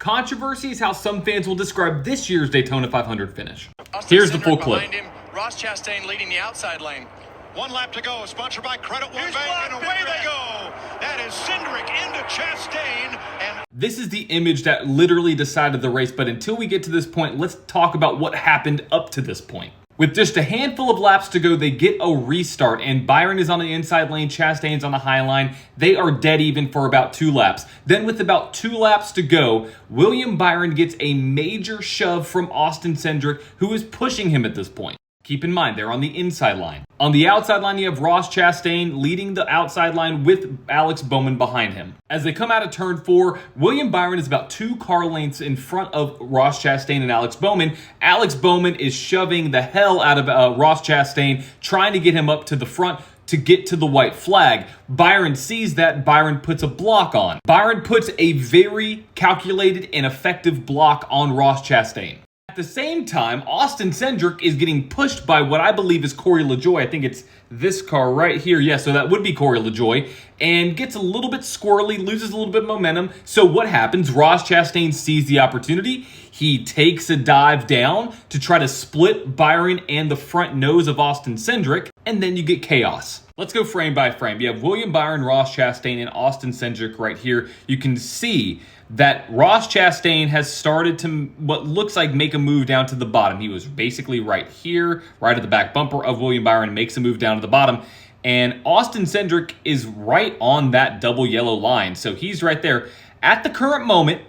Controversy is how some fans will describe this year's Daytona 500 finish. Here's the full clip. Him, Ross Chastain leading the outside lane. 1 lap to go, sponsored by Credit One Bank, and away they go. That is Cindric into Chastain. And this is the image that literally decided the race, but until we get to this point, let's talk about what happened up to this point. With just a handful of laps to go, they get a restart, and Byron is on the inside lane, Chastain's on the high line. They are dead even for about 2 laps. Then with about 2 laps to go, William Byron gets a major shove from Austin Cindric, who is pushing him at this point. Keep in mind, they're on the inside line. On the outside line, you have Ross Chastain leading the outside line with Alex Bowman behind him. As they come out of turn 4, William Byron is about 2 car lengths in front of Ross Chastain and Alex Bowman. Alex Bowman is shoving the hell out of Ross Chastain, trying to get him up to the front to get to the white flag. Byron sees that. Byron puts a block on. Byron puts a very calculated and effective block on Ross Chastain. At the same time, Austin Cindric is getting pushed by what I believe is Corey LaJoie. I think it's this car right here. Yeah, so that would be Corey LaJoie. And gets a little bit squirrely, loses a little bit of momentum. So what happens? Ross Chastain sees the opportunity. He takes a dive down to try to split Byron and the front nose of Austin Cindric. And then you get chaos. Let's go frame by frame. You have William Byron, Ross Chastain, and Austin Cindric right here. You can see that Ross Chastain has started to what looks like make a move down to the bottom. He was basically right here, right at the back bumper of William Byron, makes a move down to the bottom. And Austin Cindric is right on that double yellow line. So he's right there. At the current moment,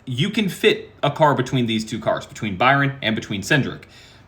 you can fit a car between these 2 cars, between Byron and between Cindric.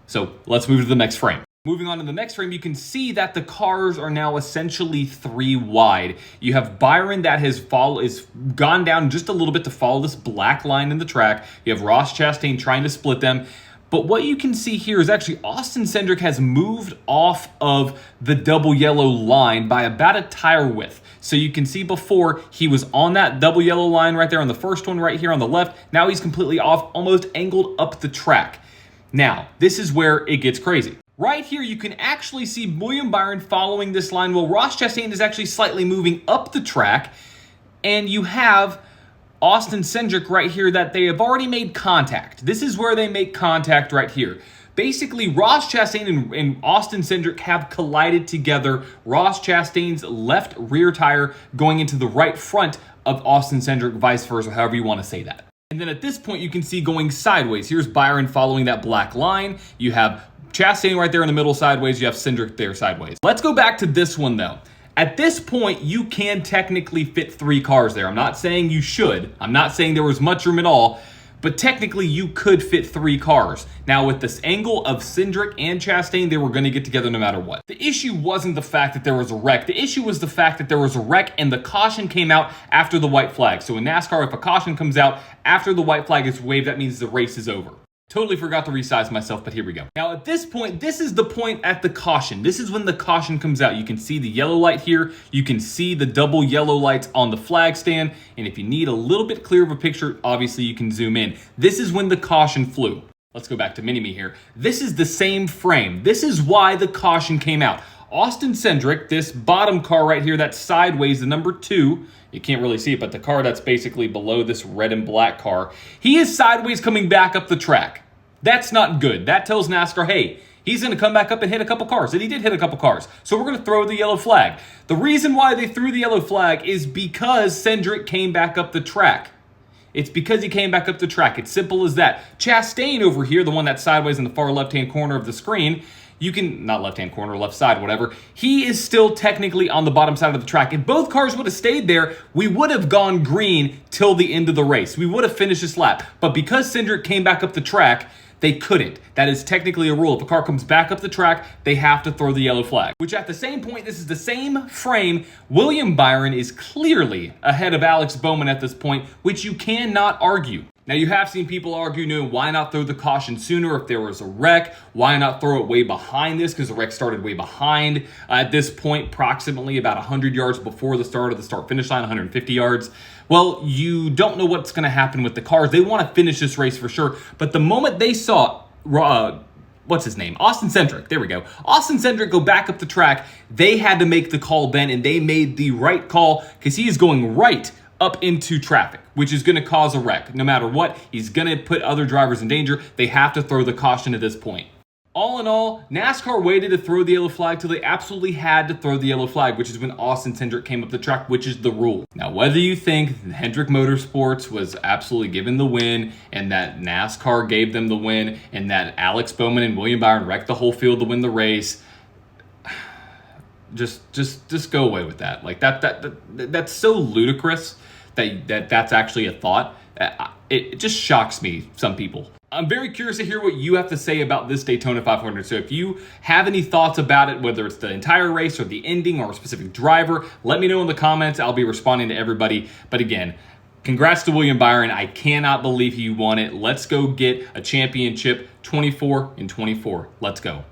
So let's move to the next frame. Moving on to the next frame, you can see that the cars are now essentially 3 wide. You have Byron that has gone down just a little bit to follow this black line in the track. You have Ross Chastain trying to split them. But what you can see here is actually Austin Cindric has moved off of the double yellow line by about a tire width. So you can see before he was on that double yellow line right there on the first one right here on the left. Now he's completely off, almost angled up the track. Now, this is where it gets crazy. Right here, you can actually see William Byron following this line while Ross Chastain is actually slightly moving up the track. And you have Austin Cindric right here that they have already made contact. This is where they make contact right here. Basically, Ross Chastain and Austin Cindric have collided together. Ross Chastain's left rear tire going into the right front of Austin Cindric, vice versa, however you want to say that. And then at this point, you can see going sideways. Here's Byron following that black line. You have Chastain right there in the middle sideways. You have Cindric there sideways. Let's go back to this one, though. At this point, you can technically fit 3 cars there. I'm not saying you should. I'm not saying there was much room at all. But technically, you could fit 3 cars. Now, with this angle of Cindric and Chastain, they were going to get together no matter what. The issue wasn't the fact that there was a wreck. The issue was the fact that there was a wreck and the caution came out after the white flag. So in NASCAR, if a caution comes out after the white flag is waved, that means the race is over. Totally forgot to resize myself, but here we go. Now, at this point, this is the point at the caution. This is when the caution comes out. You can see the yellow light here. You can see the double yellow lights on the flag stand. And if you need a little bit clearer of a picture, obviously you can zoom in. This is when the caution flew. Let's go back to Mini-Me here. This is the same frame. This is why the caution came out. Austin Cindric, this bottom car right here that's sideways, the number 2, you can't really see it, but the car that's basically below this red and black car, he is sideways coming back up the track. That's not good. That tells NASCAR, hey, he's going to come back up and hit a couple cars. And he did hit a couple cars. So we're going to throw the yellow flag. The reason why they threw the yellow flag is because Cindric came back up the track. It's because he came back up the track. It's simple as that. Chastain over here, the one that's sideways in the far left-hand corner of the screen, you can, not left-hand corner, left side, whatever, he is still technically on the bottom side of the track. If both cars would have stayed there, we would have gone green till the end of the race. We would have finished this lap. But because Cindric came back up the track, they couldn't. That is technically a rule. If a car comes back up the track, they have to throw the yellow flag. Which at the same point, this is the same frame. William Byron is clearly ahead of Alex Bowman at this point, which you cannot argue. Now, you have seen people argue, no, why not throw the caution sooner if there was a wreck? Why not throw it way behind this? Because the wreck started way behind at this point, approximately about 100 yards before the start of the start-finish line, 150 yards. Well, you don't know what's going to happen with the cars. They want to finish this race for sure. But the moment they saw, what's his name? Austin Cindric. There we go. Austin Cindric go back up the track. They had to make the call then, and they made the right call because he is going right up into traffic, which is going to cause a wreck. No matter what, he's going to put other drivers in danger. They have to throw the caution at this point. All in all, NASCAR waited to throw the yellow flag till they absolutely had to throw the yellow flag, which is when Austin Cindric came up the track, which is the rule. Now, whether you think Hendrick Motorsports was absolutely given the win and that NASCAR gave them the win and that Alex Bowman and William Byron wrecked the whole field to win the race, just go away with that. Like that's so ludicrous that's actually a thought. It just shocks me, some people. I'm very curious to hear what you have to say about this Daytona 500. So if you have any thoughts about it, whether it's the entire race or the ending or a specific driver, let me know in the comments. I'll be responding to everybody. But again, congrats to William Byron. I cannot believe he won it. Let's go get a championship 24 and 24. Let's go.